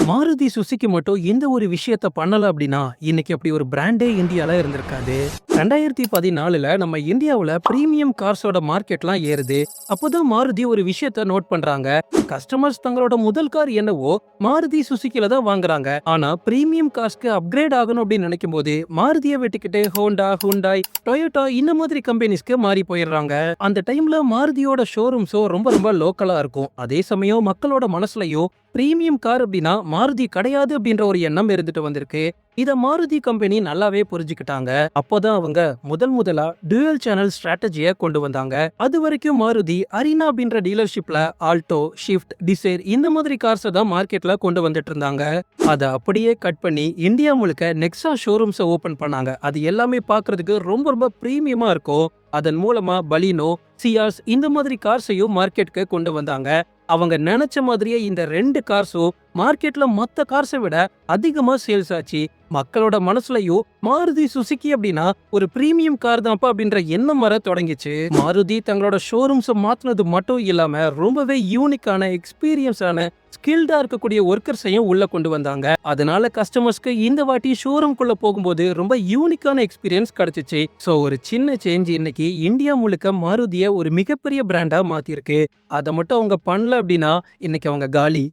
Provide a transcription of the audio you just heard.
Maruti Suzuki மட்டும் இந்த ஒரு விஷயத்த பண்ணல அப்படின்னா இன்னைக்கு அப்படி ஒரு பிராண்டே இந்தியால இருந்திருக்காது. 2014ல நம்ம இந்தியாவுல பிரீமியம் கார்ஸோட மார்க்கெட்லாம் ஏறுது. அப்போதான் மாருதி ஒரு விஷயத்த நோட் பண்றாங்க. கஸ்டமர்ஸ் தங்களோட முதல் கார் என்னவோ மாருதி சுசுகில தான் வாங்குறாங்க. ஆனா பிரீமியம் கார்ஸ்க்கு அப்கிரேட் ஆகணும் அப்படின்னு நினைக்கும் போது மாருதியை வெட்டிக்கிட்டு ஹோண்டா, ஹுண்டாய், டொயோட்டா இந்த மாதிரி கம்பெனிஸ்க்கு மாறி போயிடுறாங்க. அந்த டைம்ல மாருதியோட ஷோரூம்ஸோ ரொம்ப ரொம்ப லோக்கலா இருக்கும். அதே சமயம் மக்களோட மனசுலயும் பிரீமியம் கார் அப்படின்னா மாருதி கிடையாது அப்படின்ற ஒரு எண்ணம் இருந்துட்டு வந்திருக்கு. இத மாருதி கம்பெனி நல்லாவே புரிஞ்சுக்கிட்டாங்க. அப்போதான் அவங்க முதலா டூயல் சேனல் ஸ்ட்ராட்டஜியை கொண்டு வந்தாங்க. அது வரைக்கும் மாருதி அரினா அப்படின்ற டீலர்ஷிப்ல ஆல்டோ, ஷிஃப்ட், டிசைர் இந்த மாதிரி கார்ஸ் தான் மார்க்கெட்ல கொண்டு வந்துட்டு இருந்தாங்க. அதை அப்படியே கட் பண்ணி இந்தியா முழுக்க நெக்ஸா ஷோரூம்ஸை ஓபன் பண்ணாங்க. அது எல்லாமே பார்க்கிறதுக்கு ரொம்ப ரொம்ப பிரீமியமா இருக்கும். அதன் மூலமா பலினோ, சியாஸ் இந்த மாதிரி கார்ஸையும் மார்க்கெட்டுக்கு கொண்டு வந்தாங்க. அவங்க நினைச்ச மாதிரியே இந்த 2 கார்ஸும் மார்க்கெட்ல மத்த கார்ஸை விட அதிகமா சேல்ஸ் ஆச்சு. மக்களோட மனசுலயும் மாருதி சுசுகி அப்படின்னா ஒரு பிரீமியம் கார் தான்ப்பா அப்படின்ற எண்ணம் வர தொடங்கிச்சு. மாருதி தங்களோட ஷோரூம்ஸ் மாத்தினது மட்டும் இல்லாம ரொம்பவே யூனிக்கான, எக்ஸ்பீரியன்ஸான, ஸ்கில்டா இருக்கக்கூடிய ஒர்க்கர்ஸையும் உள்ள கொண்டு வந்தாங்க. அதனால கஸ்டமர்ஸ்க்கு இந்த வாட்டி ஷோரூம் குள்ள போகும்போது ரொம்ப யூனிக்கான எக்ஸ்பீரியன்ஸ் கிடைச்சிச்சு. சோ ஒரு சின்ன சேஞ்ச் இன்னைக்கு இந்தியா முழுக்க மாருதியை ஒரு மிகப்பெரிய பிராண்டா மாத்திருக்கு. அதை மட்டும் அவங்க பண்ணல அப்படின்னா இன்னைக்கு அவங்க காலி.